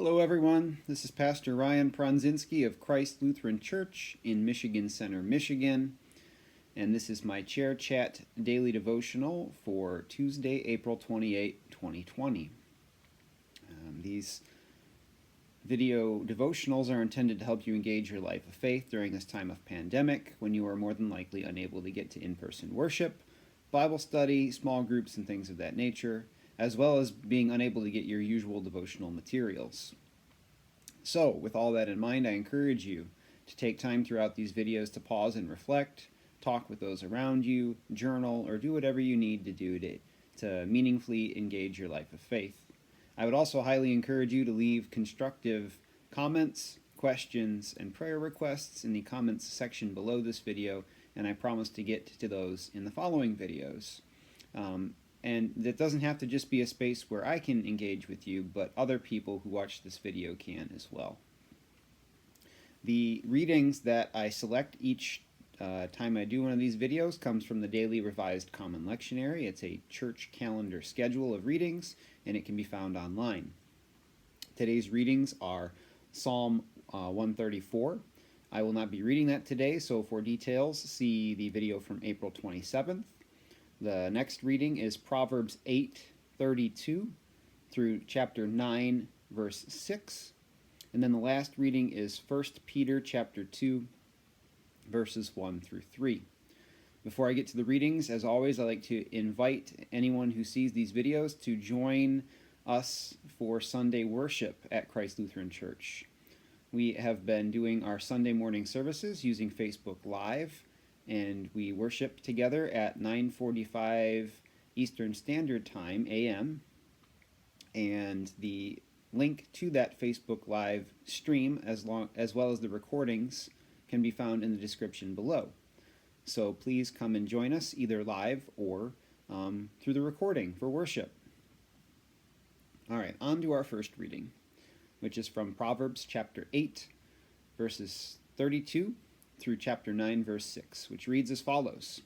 Hello everyone, this is Pastor Ryan Pronzinski of Christ Lutheran Church in Michigan Center, Michigan, and this is my Chair Chat Daily Devotional for Tuesday, April 28, 2020. These video devotionals are intended to help you engage your life of faith during this time of pandemic when you are more than likely unable to get to in-person worship, Bible study, small groups, and things of that nature, as well as being unable to get your usual devotional materials. So, with all that in mind, I encourage you to take time throughout these videos to pause and reflect, talk with those around you, journal, or do whatever you need to do to meaningfully engage your life of faith. I would also highly encourage you to leave constructive comments, questions, and prayer requests in the comments section below this video, and I promise to get to those in the following videos. And that doesn't have to just be a space where I can engage with you, but other people who watch this video can as well. The readings that I select each time I do one of these videos comes from the Daily Revised Common Lectionary. It's a church calendar schedule of readings, and it can be found online. Today's readings are Psalm 134. I will not be reading that today, so for details, see the video from April 27th. The next reading is Proverbs 8:32 through chapter 9, verse 6. And then the last reading is 1 Peter chapter 2, verses 1 through 3. Before I get to the readings, as always, I'd like to invite anyone who sees these videos to join us for Sunday worship at Christ Lutheran Church. We have been doing our Sunday morning services using Facebook Live, and we worship together at 9:45 Eastern Standard Time, a.m., and the link to that Facebook Live stream, as well as the recordings, can be found in the description below. So please come and join us, either live or through the recording for worship. All right, on to our first reading, which is from Proverbs chapter 8, verses 32 through chapter 9, verse 6, which reads as follows.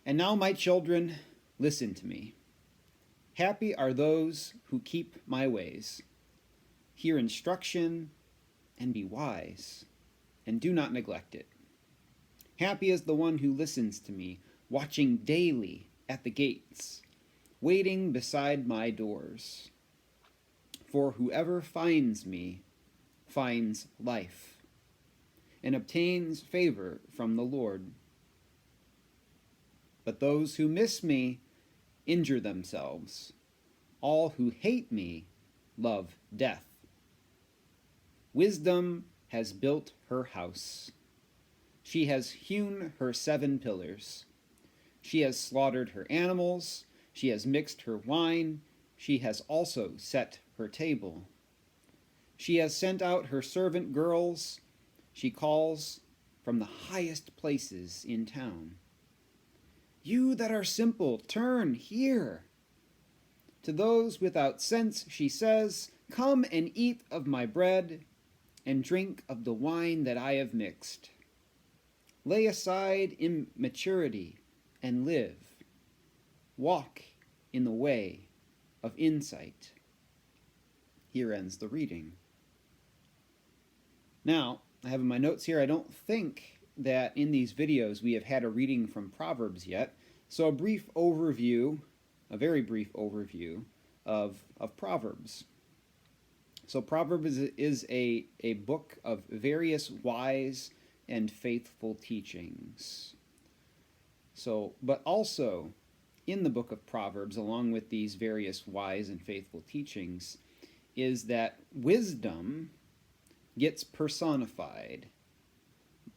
And now, my children, listen to me. Happy are those who keep my ways. Hear instruction and be wise, and do not neglect it. Happy is the one who listens to me, watching daily at the gates, waiting beside my doors. For whoever finds me finds life and obtains favor from the Lord. But those who miss me injure themselves. All who hate me love death. Wisdom has built her house. She has hewn her 7 pillars. She has slaughtered her animals. She has mixed her wine. She has also set her table. She has sent out her servant girls. She calls from the highest places in town. You that are simple, turn here. To those without sense she says, come and eat of my bread, and drink of the wine that I have mixed. Lay aside immaturity and live. Walk in the way of insight. Here ends the reading. Now, I have in my notes here, I don't think that in these videos we have had a reading from Proverbs yet, so a very brief overview of Proverbs. So Proverbs is a book of various wise and faithful teachings. But also in the book of Proverbs, along with these various wise and faithful teachings, is that wisdom gets personified,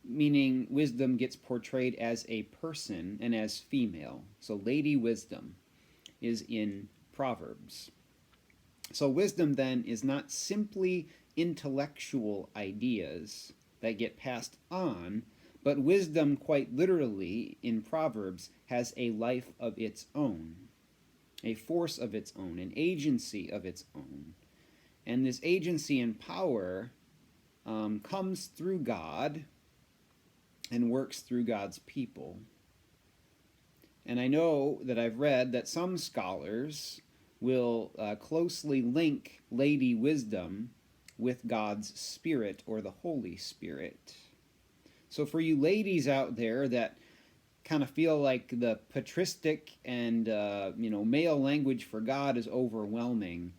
meaning wisdom gets portrayed as a person and as female. So Lady Wisdom is in Proverbs. So wisdom then is not simply intellectual ideas that get passed on, but wisdom quite literally in Proverbs has a life of its own, a force of its own, an agency of its own. And this agency and power comes through God and works through God's people. And I know that I've read that some scholars will closely link Lady Wisdom with God's Spirit or the Holy Spirit. So for you ladies out there that kind of feel like the patristic and male language for God is overwhelming,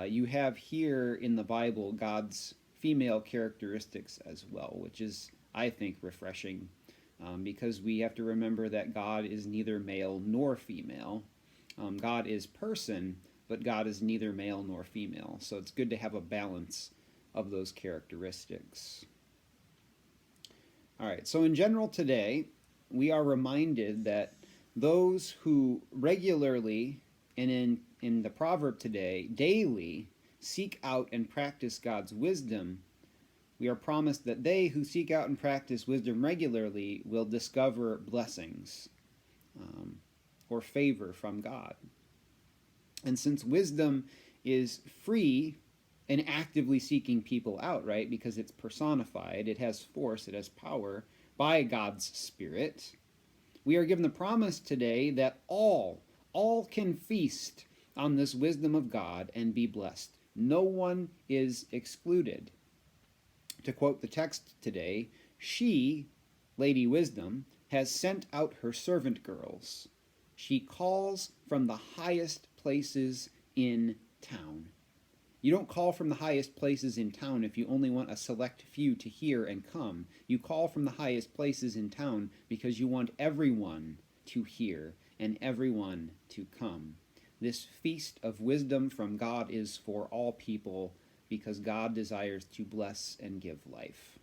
you have here in the Bible God's female characteristics as well, which is, I think, refreshing, because we have to remember that God is neither male nor female. God is person, but God is neither male nor female. So it's good to have a balance of those characteristics. All right, so in general today, we are reminded that those who regularly, and in the proverb today, daily seek out and practice God's wisdom, we are promised that they who seek out and practice wisdom regularly will discover blessings or favor from God. And since wisdom is free and actively seeking people out, right, because it's personified, it has force, it has power by God's Spirit, we are given the promise today that all can feast on this wisdom of God and be blessed. No one is excluded. To quote the text today, she, Lady Wisdom, has sent out her servant girls. She calls from the highest places in town. You don't call from the highest places in town if you only want a select few to hear and come. You call from the highest places in town because you want everyone to hear and everyone to come. This feast of wisdom from God is for all people because God desires to bless and give life.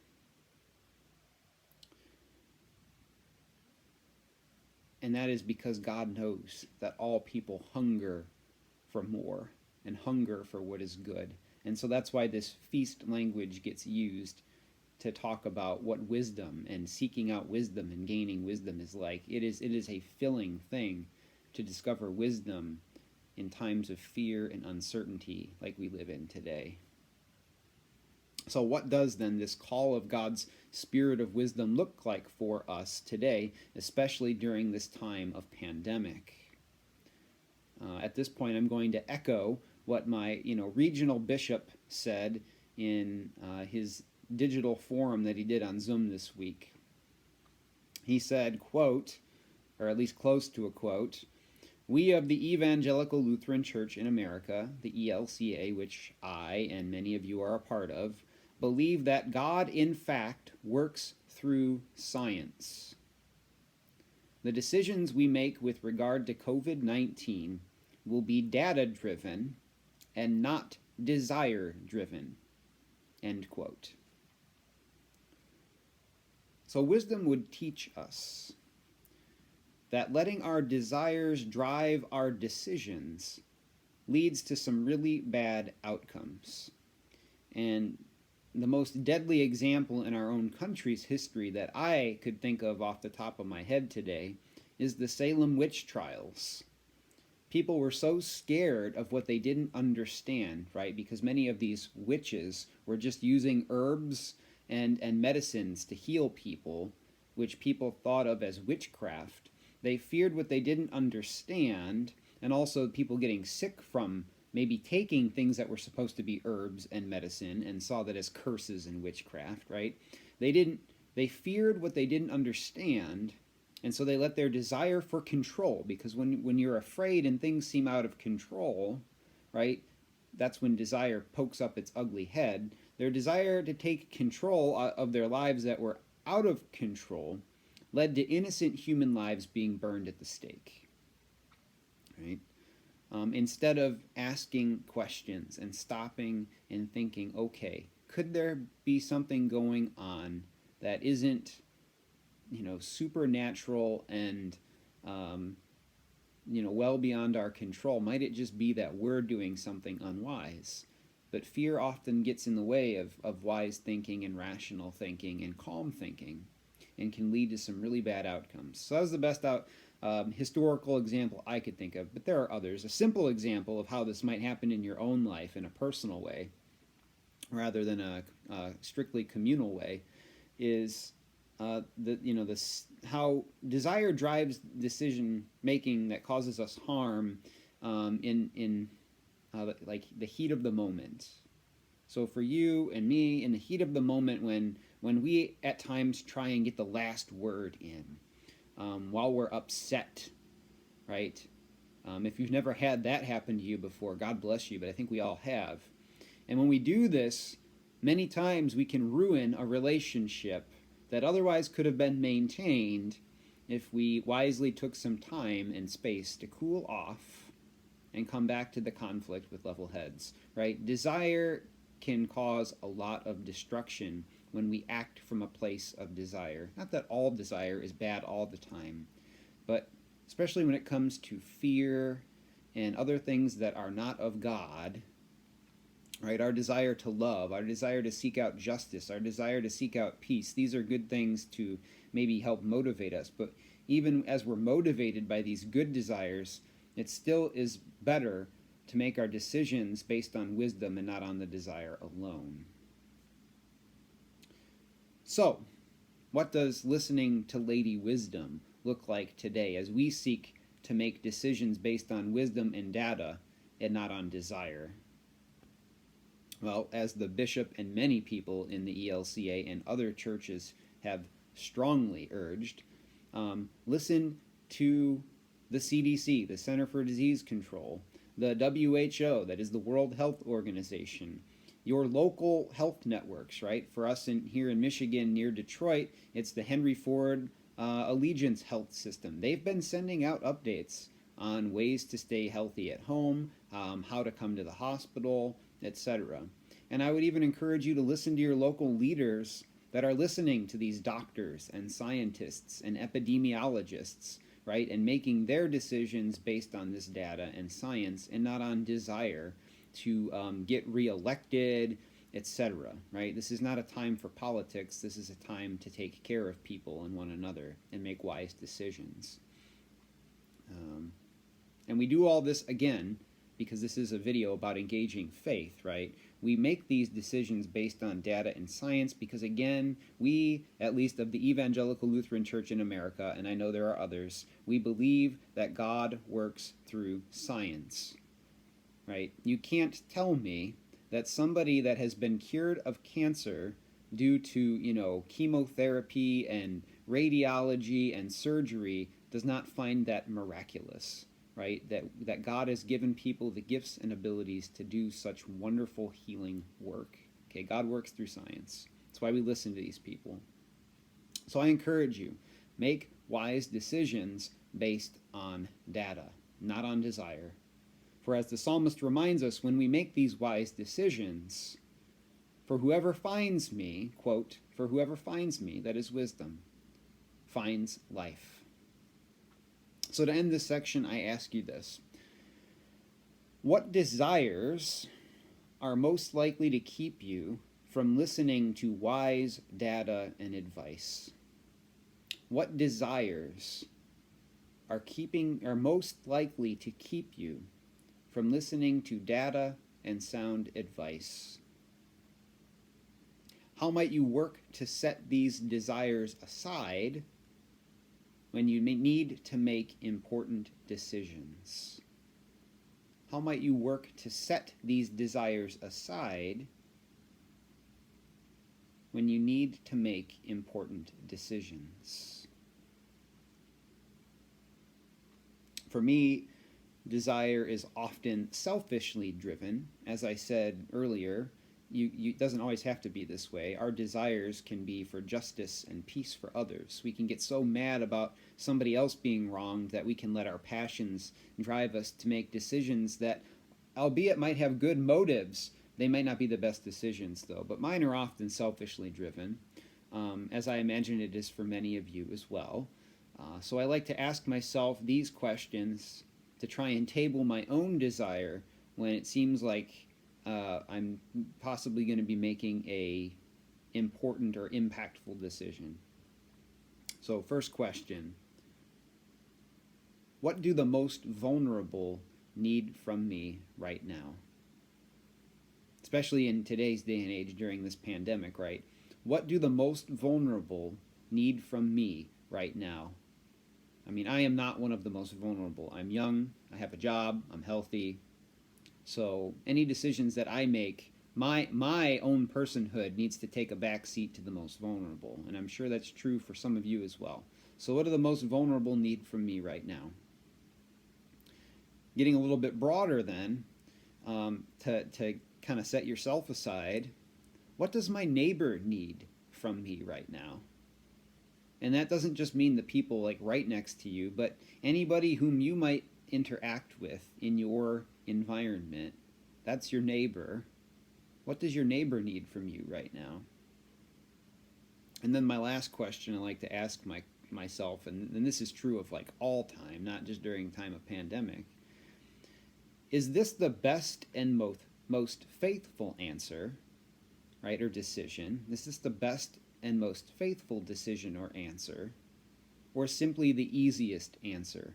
And that is because God knows that all people hunger for more and hunger for what is good. And so that's why this feast language gets used to talk about what wisdom and seeking out wisdom and gaining wisdom is like. It is a filling thing to discover wisdom in times of fear and uncertainty like we live in today. So what does then this call of God's Spirit of wisdom look like for us today, especially during this time of pandemic? At this point, I'm going to echo what my regional bishop said in his digital forum that he did on Zoom this week. He said, quote, or at least close to a quote, "We of the Evangelical Lutheran Church in America, the ELCA, which I and many of you are a part of, believe that God in fact works through science. The decisions we make with regard to COVID-19 will be data-driven and not desire-driven." End quote. So wisdom would teach us that letting our desires drive our decisions leads to some really bad outcomes. And the most deadly example in our own country's history that I could think of off the top of my head today is the Salem witch trials. People were so scared of what they didn't understand, right? Because many of these witches were just using herbs and medicines to heal people, which people thought of as witchcraft. They feared what they didn't understand, and also people getting sick from maybe taking things that were supposed to be herbs and medicine and saw that as curses and witchcraft, right? They feared what they didn't understand, and so they let their desire for control, because when you're afraid and things seem out of control, right, that's when desire pokes up its ugly head. Their desire to take control of their lives that were out of control led to innocent human lives being burned at the stake, right? Instead of asking questions and stopping and thinking, okay, could there be something going on that isn't, supernatural and, well beyond our control? Might it just be that we're doing something unwise? But fear often gets in the way of wise thinking and rational thinking and calm thinking, and can lead to some really bad outcomes. So that was the best historical example I could think of, but there are others. A simple example of how this might happen in your own life in a personal way, rather than a strictly communal way, is how desire drives decision making that causes us harm in like the heat of the moment. So for you and me, in the heat of the moment, when we at times try and get the last word in, while we're upset, right? If you've never had that happen to you before, God bless you, but I think we all have. And when we do this, many times we can ruin a relationship that otherwise could have been maintained if we wisely took some time and space to cool off and come back to the conflict with level heads, right? Desire can cause a lot of destruction when we act from a place of desire. Not that all desire is bad all the time, but especially when it comes to fear and other things that are not of God, right? Our desire to love, our desire to seek out justice, our desire to seek out peace. These are good things to maybe help motivate us. But even as we're motivated by these good desires, it still is better to make our decisions based on wisdom and not on the desire alone. So, what does listening to Lady Wisdom look like today as we seek to make decisions based on wisdom and data and not on desire? Well, as the bishop and many people in the ELCA and other churches have strongly urged, listen to the CDC, the Center for Disease Control, the WHO, that is the World Health Organization, your local health networks, right? For us here in Michigan near Detroit, it's the Henry Ford Allegiance Health System. They've been sending out updates on ways to stay healthy at home, how to come to the hospital, etc. And I would even encourage you to listen to your local leaders that are listening to these doctors and scientists and epidemiologists, right, and making their decisions based on this data and science and not on desire to get reelected, etc. Right? This is not a time for politics. This is a time to take care of people and one another and make wise decisions. And we do all this again because this is a video about engaging faith, right? We make these decisions based on data and science because, again, we, at least of the Evangelical Lutheran Church in America, and I know there are others, we believe that God works through science, right? You can't tell me that somebody that has been cured of cancer due to, chemotherapy and radiology and surgery does not find that miraculous, right? That God has given people the gifts and abilities to do such wonderful healing work. Okay, God works through science. That's why we listen to these people. So I encourage you, make wise decisions based on data, not on desire. For as the psalmist reminds us, when we make these wise decisions, for whoever finds me, quote, for whoever finds me, that is wisdom, finds life. So to end this section, I ask you this. What desires are most likely to keep you from listening to wise data and advice? What desires are most likely to keep you from listening to data and sound advice? How might you work to set these desires aside when you need to make important decisions? How might you work to set these desires aside when you need to make important decisions? For me, desire is often selfishly driven. As I said earlier, it doesn't always have to be this way. Our desires can be for justice and peace for others. We can get so mad about somebody else being wronged that we can let our passions drive us to make decisions that, albeit might have good motives, they might not be the best decisions though. But mine are often selfishly driven, as I imagine it is for many of you as well. So I like to ask myself these questions to try and table my own desire when it seems like I'm possibly going to be making a important or impactful decision. So first question, what do the most vulnerable need from me right now? Especially in today's day and age during this pandemic, right? What do the most vulnerable need from me right now? I mean, I am not one of the most vulnerable. I'm young, I have a job, I'm healthy. So any decisions that I make, my own personhood needs to take a back seat to the most vulnerable. And I'm sure that's true for some of you as well. So what do the most vulnerable need from me right now? Getting a little bit broader then, to kind of set yourself aside, what does my neighbor need from me right now? And that doesn't just mean the people like right next to you, but anybody whom you might interact with in your environment. That's your neighbor. What does your neighbor need from you right now? And then my last question I like to ask myself, and this is true of like all time, not just during time of pandemic, is this the best and most faithful answer, right, or decision? Is this the best and most faithful decision or answer, or simply the easiest answer?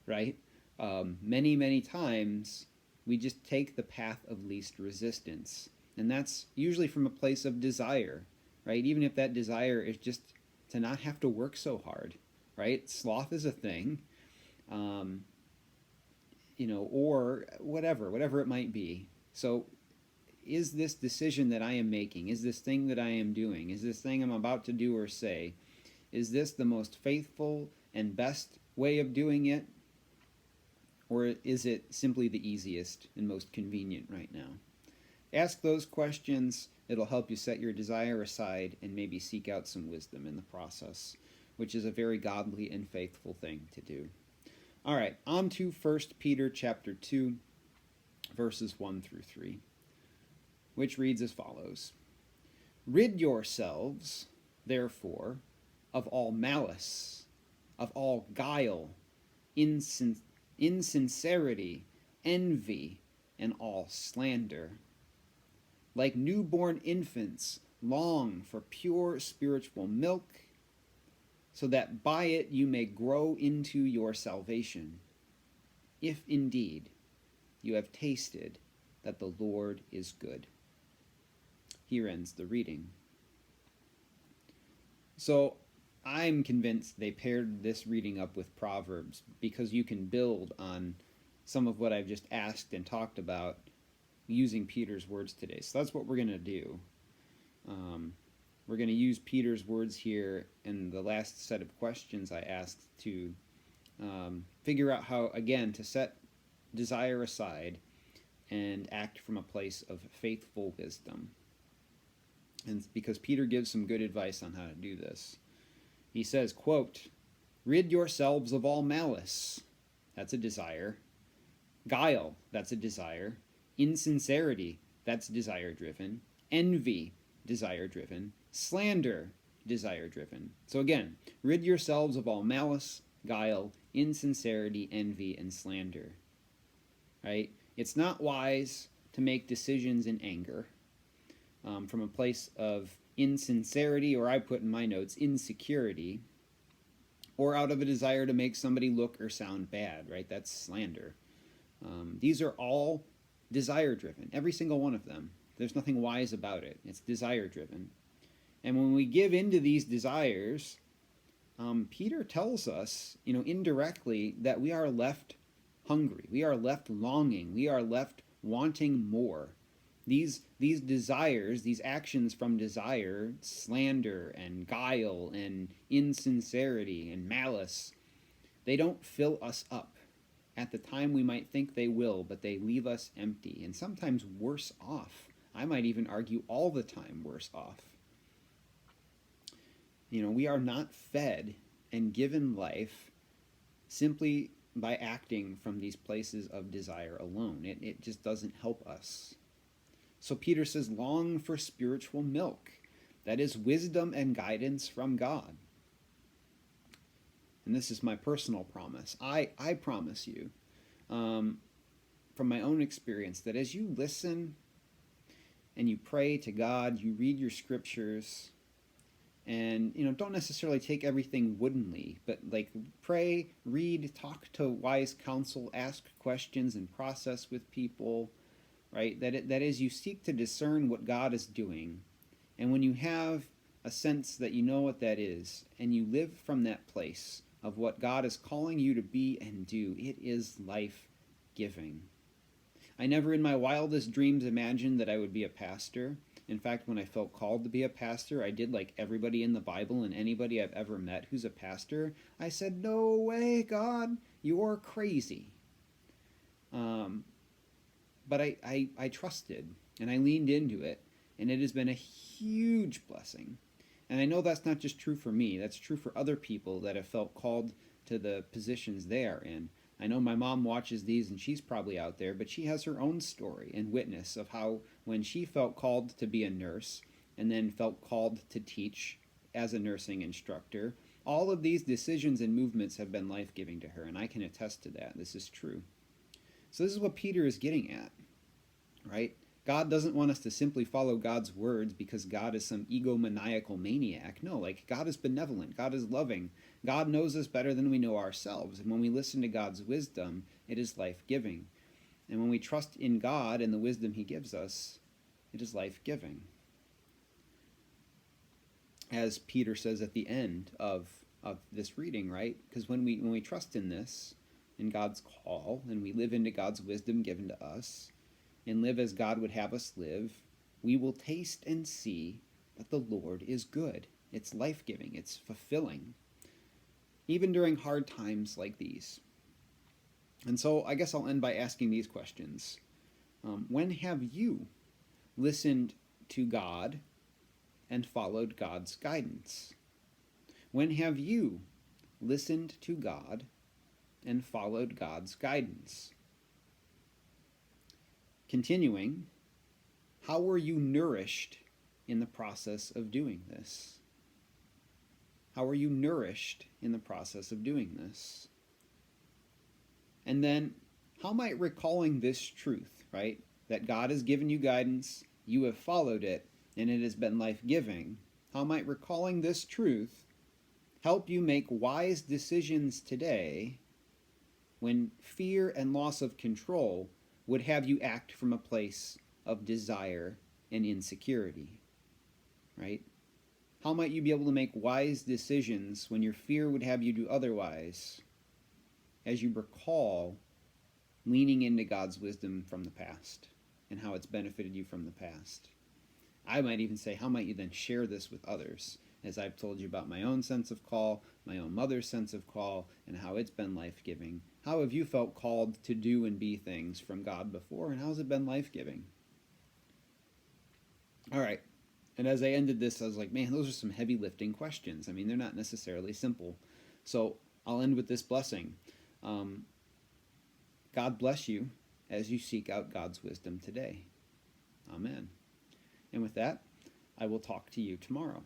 Right? Many times we just take the path of least resistance, and that's usually from a place of desire, right? Even if that desire is just to not have to work so hard, right? Sloth is a thing, or whatever it might be. So is this decision that I am making, is this thing that I am doing, is this thing I'm about to do or say, is this the most faithful and best way of doing it? Or is it simply the easiest and most convenient right now? Ask those questions. It'll help you set your desire aside and maybe seek out some wisdom in the process, which is a very godly and faithful thing to do. All right, on to 1 Peter chapter 2, verses 1 through 3, which reads as follows. Rid yourselves, therefore, of all malice, of all guile, insincerity, envy, and all slander. Like newborn infants, long for pure spiritual milk, so that by it you may grow into your salvation, if indeed you have tasted that the Lord is good. Here ends the reading. So I'm convinced they paired this reading up with Proverbs because you can build on some of what I've just asked and talked about using Peter's words today. So that's what we're going to do. We're going to use Peter's words here in the last set of questions I asked to figure out how, again, to set desire aside and act from a place of faithful wisdom. And because Peter gives some good advice on how to do this. He says, quote, rid yourselves of all malice. That's a desire. Guile, that's a desire. Insincerity, that's desire-driven. Envy, desire-driven. Slander, desire-driven. So again, rid yourselves of all malice, guile, insincerity, envy, and slander. Right? It's not wise to make decisions in anger from a place of insincerity, or I put in my notes, insecurity, or out of a desire to make somebody look or sound bad, right? That's slander. These are all desire-driven, every single one of them. There's nothing wise about it. It's desire-driven. And when we give into these desires, Peter tells us, indirectly, that we are left hungry. We are left longing. We are left wanting more. These desires, these actions from desire, slander and guile and insincerity and malice, they don't fill us up. At the time we might think they will, but they leave us empty and sometimes worse off. I might even argue all the time worse off. We are not fed and given life simply by acting from these places of desire alone. It just doesn't help us. So Peter says, long for spiritual milk. That is wisdom and guidance from God. And this is my personal promise. I promise you, from my own experience, that as you listen and you pray to God, you read your scriptures, and don't necessarily take everything woodenly, but pray, read, talk to wise counsel, ask questions, and process with people. Right? That is, you seek to discern what God is doing. And when you have a sense that you know what that is, and you live from that place of what God is calling you to be and do, it is life-giving. I never in my wildest dreams imagined that I would be a pastor. In fact, when I felt called to be a pastor, I did like everybody in the Bible and anybody I've ever met who's a pastor. I said, "No way, God, you're crazy." But I trusted, and I leaned into it, and it has been a huge blessing. And I know that's not just true for me, that's true for other people that have felt called to the positions they are in. I know my mom watches these and she's probably out there, but she has her own story and witness of how when she felt called to be a nurse and then felt called to teach as a nursing instructor, all of these decisions and movements have been life-giving to her, and I can attest to that. This is true. So this is what Peter is getting at, right? God doesn't want us to simply follow God's words because God is some egomaniacal maniac. No, like God is benevolent. God is loving. God knows us better than we know ourselves. And when we listen to God's wisdom, it is life-giving. And when we trust in God and the wisdom he gives us, it is life-giving. As Peter says at the end of this reading, right? Because when we trust in this, in God's call, and we live into God's wisdom given to us, and live as God would have us live, we will taste and see that the Lord is good. It's life-giving. It's fulfilling, even during hard times like these. And so I guess I'll end by asking these questions. When have you listened to God and followed God's guidance? When have you listened to God and followed God's guidance? Continuing, how were you nourished in the process of doing this? How are you nourished in the process of doing this? And then, how might recalling this truth, right, that God has given you guidance, you have followed it, and it has been life-giving, how might recalling this truth help you make wise decisions today when fear and loss of control would have you act from a place of desire and insecurity, right? How might you be able to make wise decisions when your fear would have you do otherwise, as you recall leaning into God's wisdom from the past and how it's benefited you from the past? I might even say, how might you then share this with others, as I've told you about my own sense of call, my own mother's sense of call, and how it's been life-giving. How have you felt called to do and be things from God before, and how's it been life-giving? All right. And as I ended this, I was like, man, those are some heavy lifting questions. I mean, they're not necessarily simple. So I'll end with this blessing. God bless you as you seek out God's wisdom today. Amen. And with that, I will talk to you tomorrow.